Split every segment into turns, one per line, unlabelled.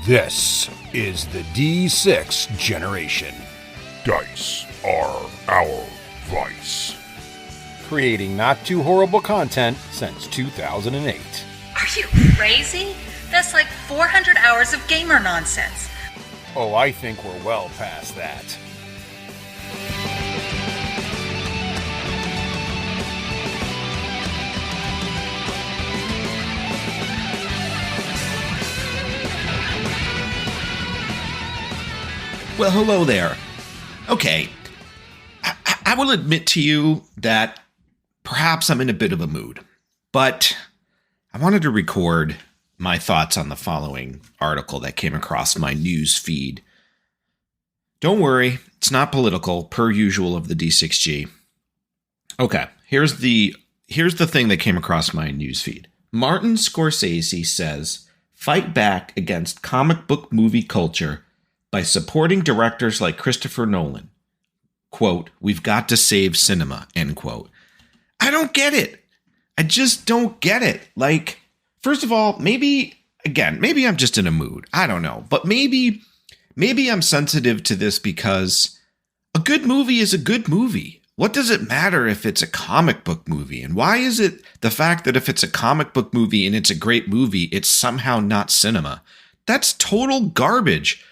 This is the D6 generation.
Dice are our vice.
Creating not too horrible content since 2008.
Are you crazy? That's like 400 hours of gamer nonsense.
Oh, I think we're well past that.
Well, hello there. Okay, I will admit to you that perhaps I'm in a bit of a mood, but I wanted to record my thoughts on the following article that came across my news feed. Don't worry, it's not political, per usual of the D6G. Okay, here's the thing that came across my news feed. Martin Scorsese says, fight back against comic book movie culture by supporting directors like Christopher Nolan. Quote, we've got to save cinema, end quote. I don't get it. I just don't get it. Like, first of all, maybe I'm just in a mood. I don't know. But maybe I'm sensitive to this because a good movie is a good movie. What does it matter if it's a comic book movie? And why is it the fact that if it's a comic book movie and it's a great movie, it's somehow not cinema? That's total garbage.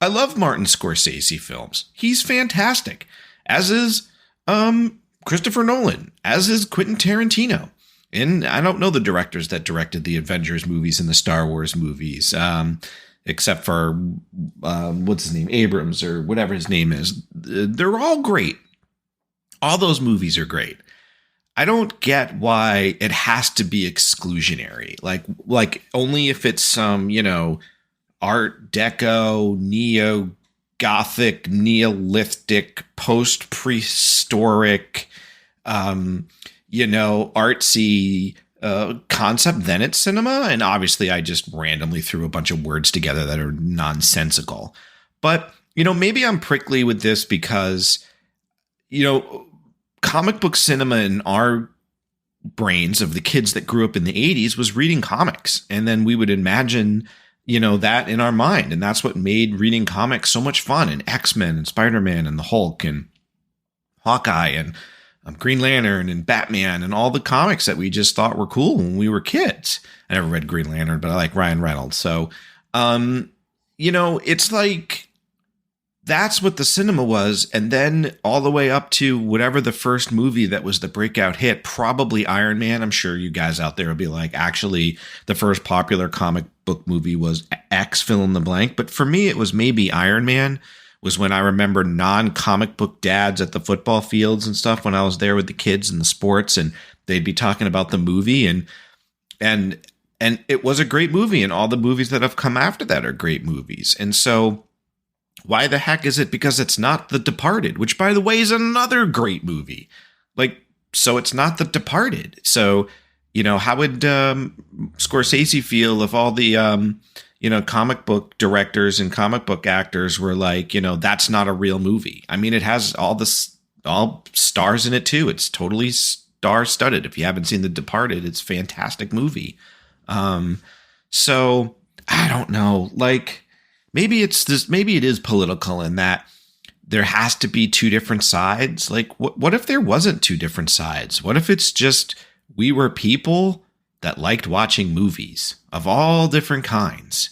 I love Martin Scorsese films. He's fantastic, as is Christopher Nolan, as is Quentin Tarantino. And I don't know the directors that directed the Avengers movies and the Star Wars movies, except for, what's his name, Abrams or whatever his name is. They're all great. All those movies are great. I don't get why it has to be exclusionary. Like only if it's some, Art Deco, neo-Gothic, Neolithic, post-prehistoric, artsy concept, then it's cinema. And obviously I just randomly threw a bunch of words together that are nonsensical. But, maybe I'm prickly with this because, comic book cinema in our brains of the kids that grew up in the 80s was reading comics. And then we would imagine that in our mind. And that's what made reading comics so much fun. And X-Men and Spider-Man and the Hulk and Hawkeye and Green Lantern and Batman and all the comics that we just thought were cool when we were kids. I never read Green Lantern, but I like Ryan Reynolds. So, it's like that's what the cinema was. And then all the way up to whatever the first movie that was the breakout hit, probably Iron Man. I'm sure you guys out there will be like, actually, the first popular comic book movie was X fill in the blank. But for me, it was maybe Iron Man was when I remember non-comic book dads at the football fields and stuff when I was there with the kids and the sports, and they'd be talking about the movie and it was a great movie, and all the movies that have come after that are great movies. And so why the heck is it? Because it's not The Departed, which, by the way, is another great movie. So it's not The Departed. So, how would Scorsese feel if all the, comic book directors and comic book actors were like, that's not a real movie? I mean, it has all stars in it, too. It's totally star-studded. If you haven't seen The Departed, it's a fantastic movie. So I don't know, maybe it is political in that there has to be two different sides. Like, what if there wasn't two different sides? What if it's just we were people that liked watching movies of all different kinds?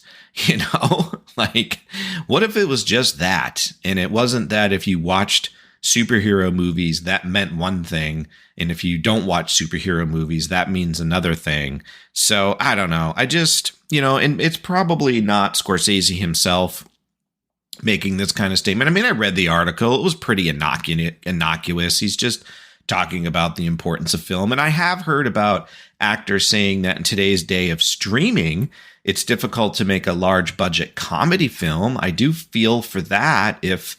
What if it was just that? And it wasn't that if you watched superhero movies, that meant one thing. And if you don't watch superhero movies, that means another thing. So I don't know. I just, and it's probably not Scorsese himself making this kind of statement. I mean, I read the article. It was pretty innocuous. He's just talking about the importance of film. And I have heard about actors saying that in today's day of streaming, it's difficult to make a large budget comedy film. I do feel for that if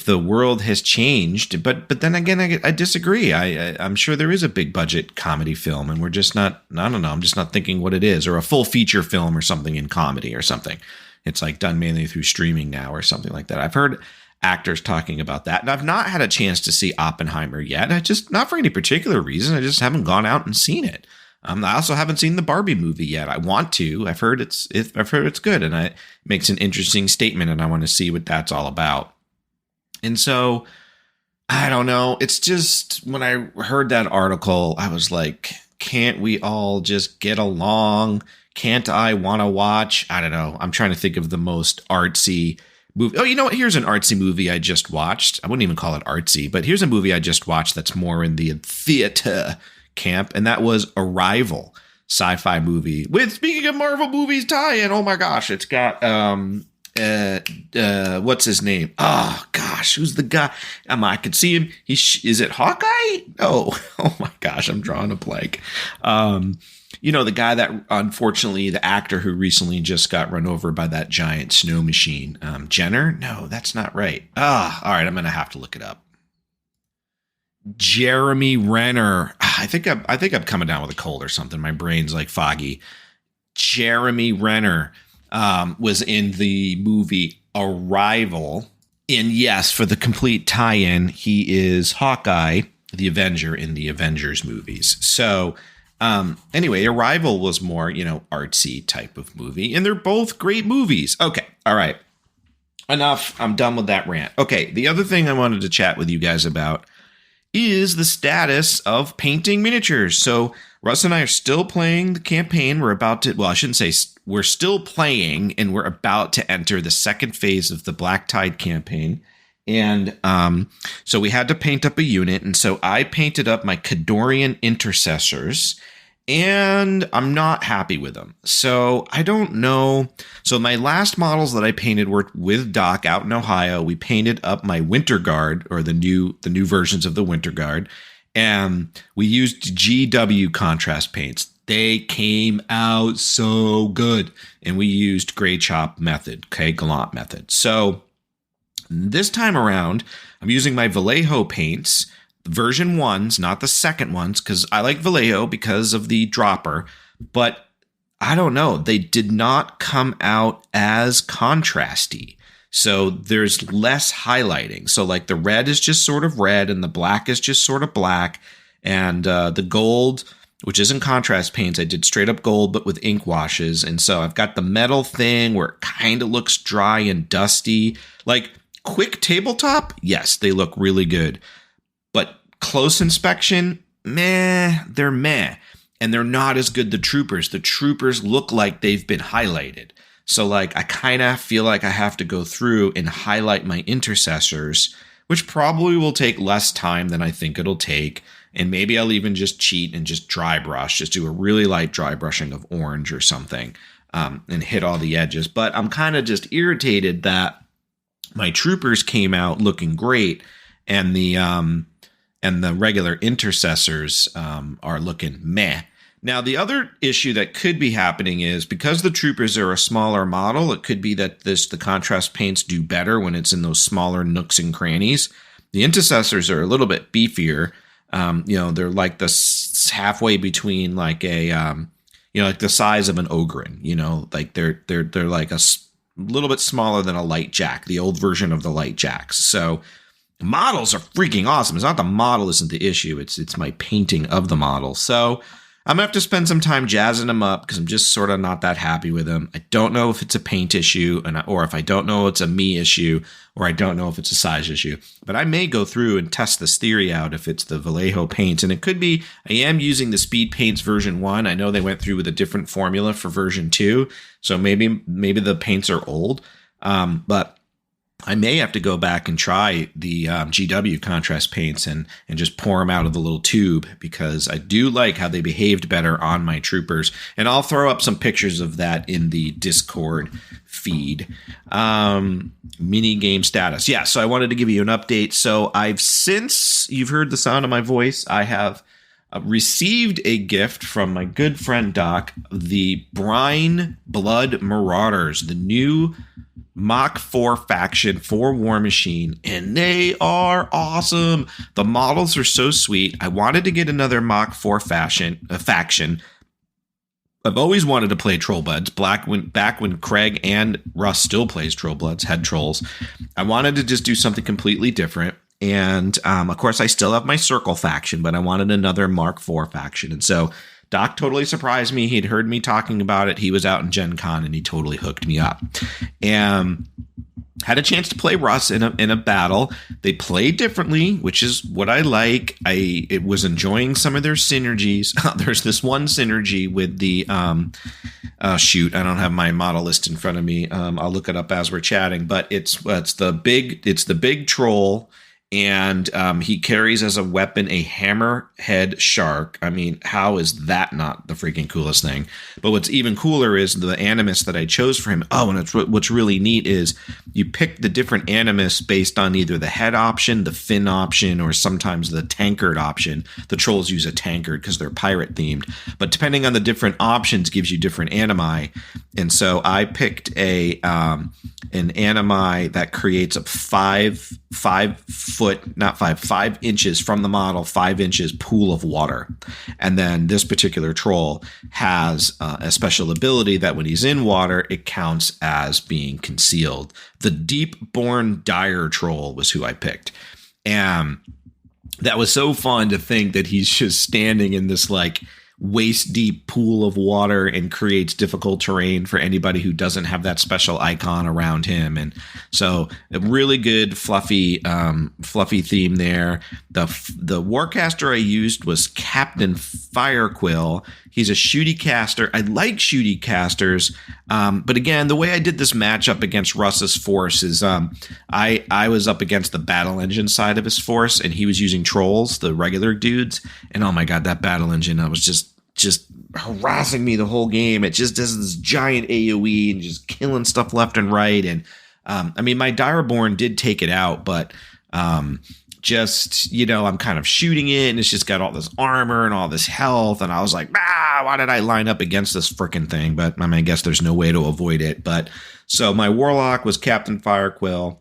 the world has changed. But then again, I disagree. I'm sure there is a big budget comedy film, and we're just not, I don't know, I'm just not thinking what it is, or a full feature film or something in comedy or something. It's like done mainly through streaming now or something like that. I've heard actors talking about that. And I've not had a chance to see Oppenheimer yet. Not for any particular reason. I just haven't gone out and seen it. I also haven't seen the Barbie movie yet. I want to. I've heard it's good, and it makes an interesting statement, and I want to see what that's all about. And so, I don't know. It's just, when I heard that article, I was like, can't we all just get along? Can't I want to watch? I don't know. I'm trying to think of the most artsy movie. Oh, you know what? Here's an artsy movie I just watched. I wouldn't even call it artsy, but here's a movie I just watched that's more in the theater camp, and that was Arrival, sci-fi movie with, speaking of Marvel movies tie-in, oh my gosh, it's got what's his name? Oh gosh, who's the guy? I could see him. Is it Hawkeye? No. Oh my gosh, I'm drawing a blank. The guy that, unfortunately, the actor who recently just got run over by that giant snow machine. Jenner? No, that's not right. All right, I'm gonna have to look it up. Jeremy Renner. I think I'm coming down with a cold or something. My brain's like foggy. Jeremy Renner was in the movie Arrival. And yes, for the complete tie-in, he is Hawkeye, the Avenger in the Avengers movies. So anyway, Arrival was more, artsy type of movie. And they're both great movies. Okay. All right. Enough. I'm done with that rant. Okay. The other thing I wanted to chat with you guys about is the status of painting miniatures. So Russ and I are still playing the campaign. We're about to, well, I shouldn't say we're still playing, and we're about to enter the second phase of the Black Tide campaign. And so we had to paint up a unit. And so I painted up my Khadorian intercessors, and I'm not happy with them. So I don't know. So my last models that I painted were with Doc out in Ohio. We painted up my Winter Guard, or the new versions of the Winter Guard, and we used GW contrast paints. They came out so good, and we used gray chop method, gallant method. So this time around, I'm using my Vallejo paints, version 1s, not the second ones, because I like Vallejo because of the dropper, but I don't know. They did not come out as contrasty. So there's less highlighting. So like the red is just sort of red, and the black is just sort of black. And the gold, which isn't contrast paints, I did straight up gold, but with ink washes. And so I've got the metal thing where it kind of looks dry and dusty. Like quick tabletop, yes, they look really good. But close inspection, they're meh. And they're not as good. The troopers look like they've been highlighted. So like, I kind of feel like I have to go through and highlight my intercessors, which probably will take less time than I think it'll take. And maybe I'll even just cheat and just dry brush, just do a really light dry brushing of orange or something, and hit all the edges. But I'm kind of just irritated that my troopers came out looking great, and the regular intercessors are looking meh. Now, the other issue that could be happening is because the troopers are a smaller model, it could be that the contrast paints do better when it's in those smaller nooks and crannies. The intercessors are a little bit beefier. They're like the halfway between like a, like the size of an Ogren. Like they're like a little bit smaller than a light jack, the old version of the light jacks. So models are freaking awesome. It's not the model isn't the issue. It's my painting of the model. So I'm going to have to spend some time jazzing them up because I'm just sort of not that happy with them. I don't know if it's a paint issue or if I don't know it's a me issue, or I don't know if it's a size issue. But I may go through and test this theory out if it's the Vallejo paints. And it could be I am using the Speed Paints version 1. I know they went through with a different formula for version 2. So maybe the paints are old. But I may have to go back and try the GW contrast paints and just pour them out of the little tube, because I do like how they behaved better on my troopers. And I'll throw up some pictures of that in the Discord feed. Mini game status. Yeah, so I wanted to give you an update. So since you've heard the sound of my voice, I have received a gift from my good friend Doc, the Brine Blood Marauders, the new Mach 4 faction for War Machine, and they are awesome. The models are so sweet. I wanted to get another Mach 4 faction. I've always wanted to play Trollbloods. Back when Craig and Russ still plays Trollbloods, head trolls. I wanted to just do something completely different. And of course, I still have my Circle faction, but I wanted another Mark IV faction. And so Doc totally surprised me. He'd heard me talking about it. He was out in Gen Con and he totally hooked me up. And had a chance to play Russ in a battle. They played differently, which is what I like. I was enjoying some of their synergies. There's this one synergy with the shoot. I don't have my model list in front of me. I'll look it up as we're chatting. But it's the big troll. And he carries as a weapon a hammerhead shark. I mean, how is that not the freaking coolest thing? But what's even cooler is the animus that I chose for him. Oh, and what's really neat is you pick the different animus based on either the head option, the fin option, or sometimes the tankard option. The trolls use a tankard because they're pirate themed. But depending on the different options gives you different animi. And so I picked an animi that creates a 5 inches from the model, 5 inches pool of water. And then this particular troll has a special ability that when he's in water, it counts as being concealed. The Deep-Born Dire Troll was who I picked. And that was so fun to think that he's just standing in this like waist deep pool of water and creates difficult terrain for anybody who doesn't have that special icon around him. And so a really good fluffy theme there. The Warcaster I used was Captain Firequill. He's a shooty caster. I like shooty casters. But again, the way I did this matchup against Russ's force is I was up against the battle engine side of his force and he was using trolls, the regular dudes. And oh my God, that battle engine, I was just harassing me the whole game. It just does this giant AoE and just killing stuff left and right. And I mean, my Direborn did take it out, but just, I'm kind of shooting it and it's just got all this armor and all this health. And I was like, why did I line up against this frickin' thing? But I mean, I guess there's no way to avoid it. But so my Warlock was Captain Firequill.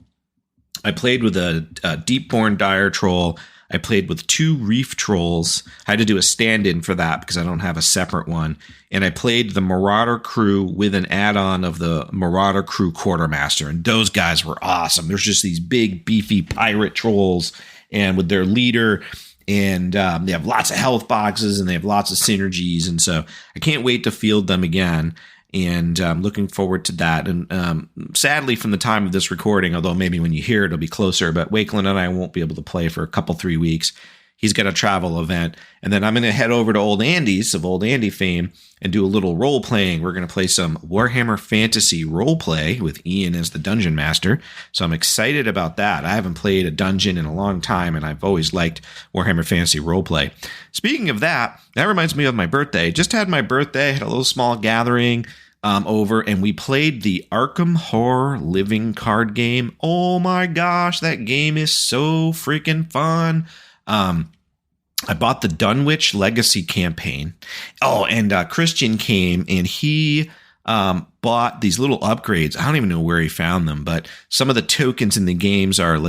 I played with a Deep-Born Dire Troll. I played with 2 Raef trolls. I had to do a stand-in for that because I don't have a separate one. And I played the Marauder crew with an add-on of the Marauder crew Quartermaster. And those guys were awesome. There's just these big, beefy pirate trolls and with their leader. And they have lots of health boxes and they have lots of synergies. And so I can't wait to field them again. And I'm looking forward to that. And sadly, from the time of this recording, although maybe when you hear it, it'll be closer, but Wakeland and I won't be able to play for a couple, 3 weeks. He's got a travel event. And then I'm going to head over to Old Andy's of Old Andy fame and do a little role playing. We're going to play some Warhammer Fantasy role play with Ian as the dungeon master. So I'm excited about that. I haven't played a dungeon in a long time, and I've always liked Warhammer Fantasy role play. Speaking of that reminds me of my birthday. Just had my birthday, had a little small gathering over, and we played the Arkham Horror living card game. Oh my gosh, that game is so freaking fun. I bought the Dunwich Legacy campaign. Oh, and Christian came and he bought these little upgrades. I don't even know where he found them, but some of the tokens in the games are,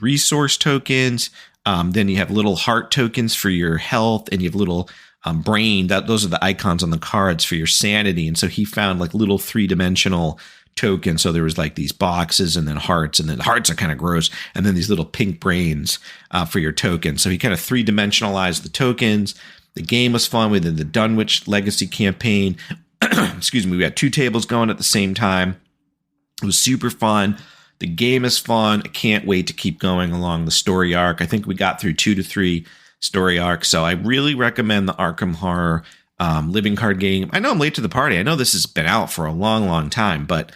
resource tokens. Then you have little heart tokens for your health, and you have little brain. Those are the icons on the cards for your sanity. And so he found like little 3-dimensional tokens. So there was like these boxes and then hearts, and then the hearts are kind of gross. And then these little pink brains for your tokens. So he kind of 3-dimensionalized the tokens. The game was fun within the Dunwich Legacy campaign. Excuse me. We had 2 tables going at the same time. It was super fun. The game is fun. I can't wait to keep going along the story arc. I think we got through 2 to 3 story arcs. So I really recommend the Arkham Horror living card game. I know I'm late to the party. I know this has been out for a long, long time, but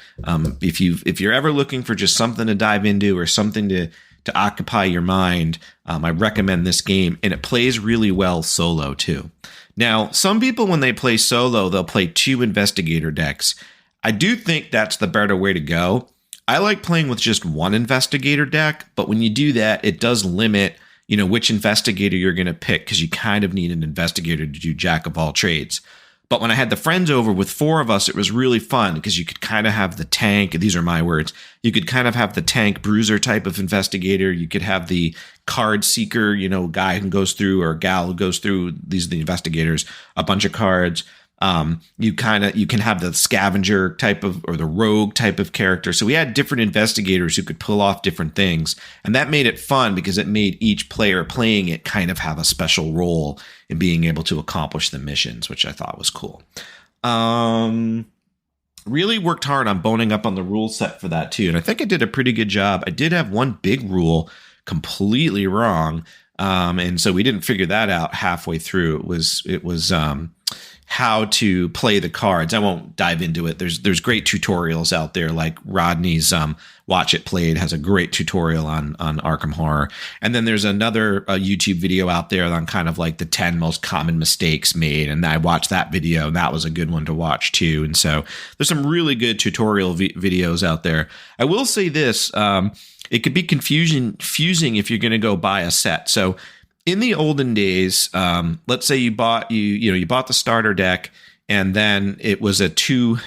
if you're ever looking for just something to dive into or something to occupy your mind, I recommend this game, and it plays really well solo too. Now, some people, when they play solo, they'll play 2 investigator decks. I do think that's the better way to go. I like playing with just 1 investigator deck, but when you do that, it does limit which investigator you're going to pick, because you kind of need an investigator to do jack of all trades. But when I had the friends over with 4 of us, it was really fun because you could kind of have the tank. These are my words. You could kind of have the tank bruiser type of investigator. You could have the card seeker, guy who goes through, or gal who goes through, these are the investigators, a bunch of cards. You can have the scavenger type of, or the rogue type of character. So we had different investigators who could pull off different things. And that made it fun because it made each player playing it kind of have a special role in being able to accomplish the missions, which I thought was cool. Really worked hard on boning up on the rule set for that too. And I think I did a pretty good job. I did have one big rule completely wrong. And so we didn't figure that out halfway through. It was how to play the cards. I won't dive into it. There's great tutorials out there, like Rodney's Watch It Played has a great tutorial on Arkham Horror. And then there's another YouTube video out there on kind of like the 10 most common mistakes made. And I watched that video, and that was a good one to watch too. And so there's some really good tutorial videos out there. I will say this, it could be confusing if you're going to go buy a set. So in the olden days, let's say you bought the starter deck, and then it was you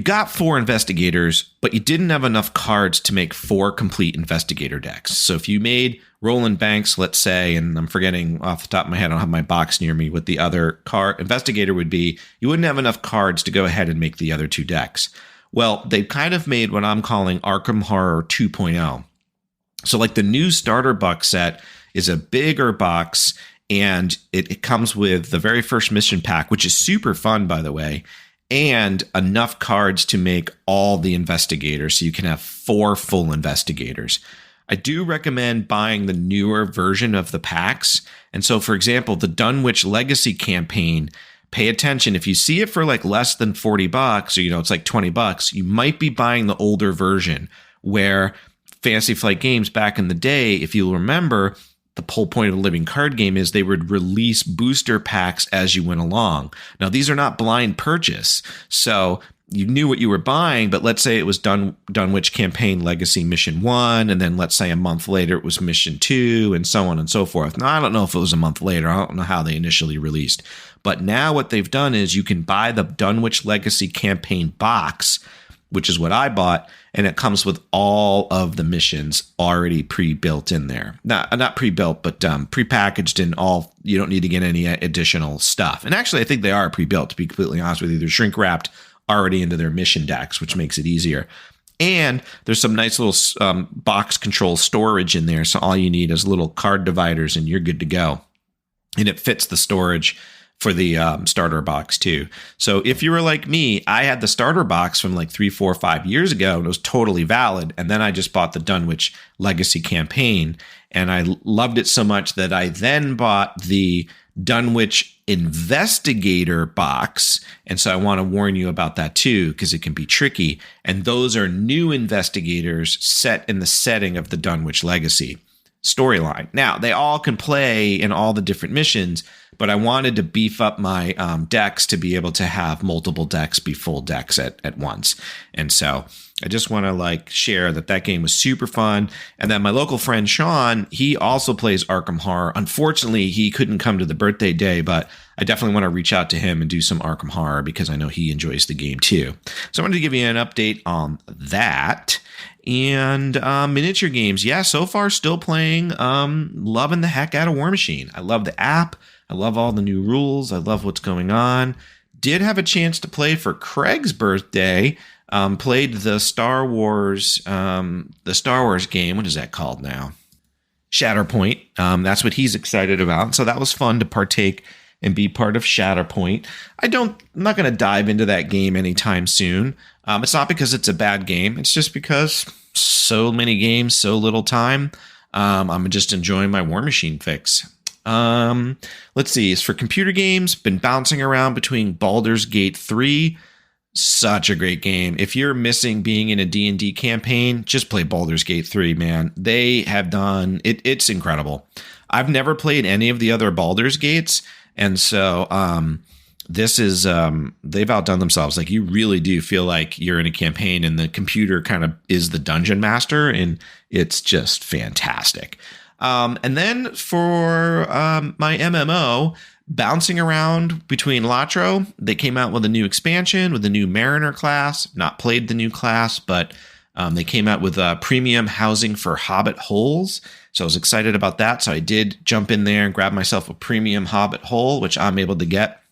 got 4 investigators, but you didn't have enough cards to make 4 complete investigator decks. So if you made Roland Banks, let's say, and I'm forgetting off the top of my head, I don't have my box near me, what the other card investigator would be, you wouldn't have enough cards to go ahead and make the other 2 decks. Well, they've kind of made what I'm calling Arkham Horror 2.0. So like the new starter box set is a bigger box, and it comes with the very first mission pack, which is super fun, by the way, and enough cards to make all the investigators. So you can have 4 full investigators. I do recommend buying the newer version of the packs. And so, for example, the Dunwich Legacy campaign, pay attention. If you see it for like less than $40, or, it's like $20, you might be buying the older version, where Fantasy Flight Games back in the day, if you'll remember, the whole point of a living card game is they would release booster packs as you went along. Now, these are not blind purchase, so you knew what you were buying, but let's say it was Dunwich Campaign Legacy Mission 1, and then let's say a month later it was Mission 2, and so on and so forth. Now, I don't know if it was a month later. I don't know how they initially released. But now what they've done is you can buy the Dunwich Legacy Campaign box, which is what I bought, and it comes with all of the missions already pre-built in there. Not pre-built, but pre-packaged and all. You don't need to get any additional stuff. And actually, I think they are pre-built, to be completely honest with you. They're shrink-wrapped already into their mission decks, which makes it easier. And there's some nice little box control storage in there, so all you need is little card dividers, and you're good to go. And it fits the storage for the starter box too. So if you were like me, I had the starter box from like 3, 4, 5 years ago, and it was totally valid. And then I just bought the Dunwich Legacy campaign, and I loved it so much that I then bought the Dunwich Investigator box. And so I want to warn you about that too, because it can be tricky. And those are new investigators set in the setting of the Dunwich Legacy storyline. Now, they all can play in all the different missions, but I wanted to beef up my decks to be able to have multiple decks be full decks at once. And so I just want to share that game was super fun. And then my local friend Sean, he also plays Arkham Horror. Unfortunately, he couldn't come to the birthday day, but I definitely want to reach out to him and do some Arkham Horror because I know he enjoys the game too. So I wanted to give you an update on that. And miniature games, yeah, so far still playing. Loving the heck out of War Machine. I love the app. I love all the new rules. I love what's going on. Did have a chance to play for Craig's birthday. Played the Star Wars game. What is that called now? Shatterpoint. That's what he's excited about. So that was fun to partake and be part of Shatterpoint. I'm not going to dive into that game anytime soon. It's not because it's a bad game. It's just because so many games, so little time. I'm just enjoying my War Machine fix. Let's see. As for computer games, been bouncing around between Baldur's Gate 3. Such a great game. If you're missing being in a D&D campaign, just play Baldur's Gate 3, man. They have done it. It's incredible. I've never played any of the other Baldur's Gates. And so this is they've outdone themselves. You really do feel like you're in a campaign and the computer kind of is the dungeon master, and it's just fantastic. And then for my MMO, bouncing around between Latro, they came out with a new expansion with a new Mariner class. Not played the new class, but they came out with premium housing for Hobbit holes. So I was excited about that. So I did jump in there and grab myself a premium Hobbit hole, which I'm able to get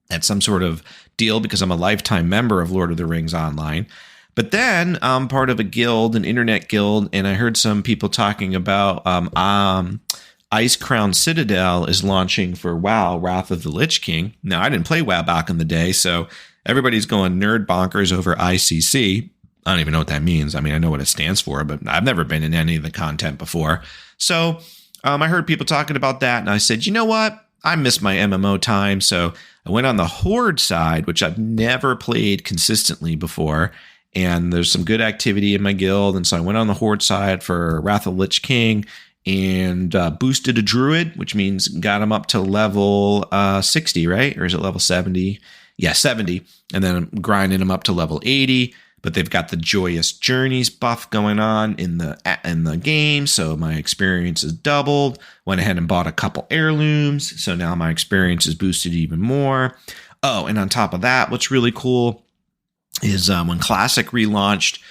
at some sort of deal because I'm a lifetime member of Lord of the Rings Online. But then I'm part of a guild, an internet guild, and I heard some people talking about Ice Crown Citadel is launching for WoW, Wrath of the Lich King. Now, I didn't play WoW back in the day, so everybody's going nerd bonkers over ICC. I don't even know what that means. I mean, I know what it stands for, but I've never been in any of the content before. So I heard people talking about that, and I said, you know what? I miss my MMO time, so I went on the Horde side, which I've never played consistently before, and there's some good activity in my guild, and so I went on the Horde side for Wrath of the Lich King, and boosted a druid, which means got him up to level 60, right? Or is it level 70? Yeah, 70. And then I'm grinding him up to level 80. But they've got the Joyous Journeys buff going on in the game, so my experience is doubled. Went ahead and bought a couple heirlooms, so now my experience is boosted even more. Oh, and on top of that, what's really cool is when Classic relaunched,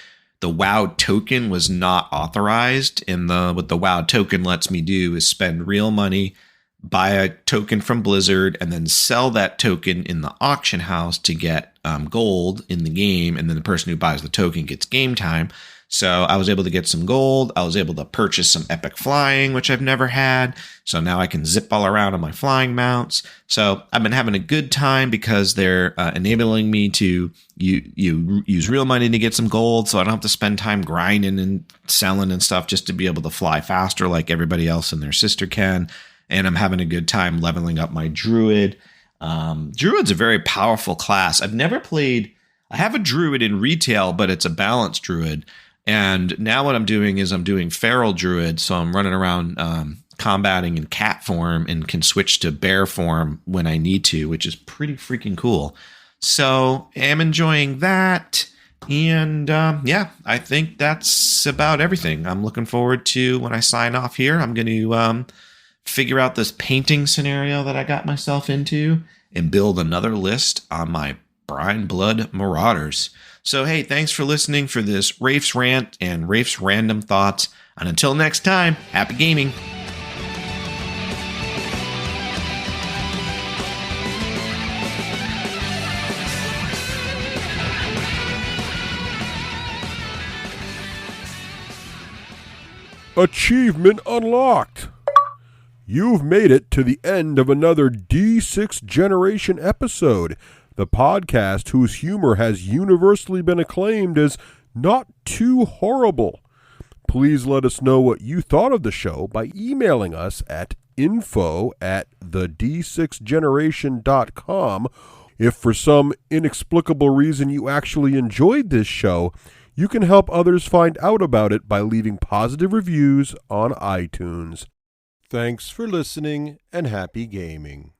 the WoW token was not authorized. What the WoW token lets me do is spend real money, buy a token from Blizzard, and then sell that token in the auction house to get gold in the game. And then the person who buys the token gets game time. So I was able to get some gold. I was able to purchase some epic flying, which I've never had. So now I can zip all around on my flying mounts. So I've been having a good time because they're enabling me to use real money to get some gold. So I don't have to spend time grinding and selling and stuff just to be able to fly faster like everybody else and their sister can. And I'm having a good time leveling up my druid. Druid's a very powerful class. I have a druid in retail, but it's a balanced druid. And now what I'm doing is I'm doing feral druid. So I'm running around combating in cat form and can switch to bear form when I need to, which is pretty freaking cool. So I'm enjoying that. And I think that's about everything. I'm looking forward to when I sign off here. I'm going to figure out this painting scenario that I got myself into and build another list on my Brine Blood Marauders. So, hey, thanks for listening for this Raef's Rant and Raef's Random Thoughts. And until next time, happy gaming.
Achievement unlocked! You've made it to the end of another D6 Generation episode, the podcast whose humor has universally been acclaimed as not too horrible. Please let us know what you thought of the show by emailing us at info@the d6generation.com. If for some inexplicable reason you actually enjoyed this show, you can help others find out about it by leaving positive reviews on iTunes. Thanks for listening and happy gaming.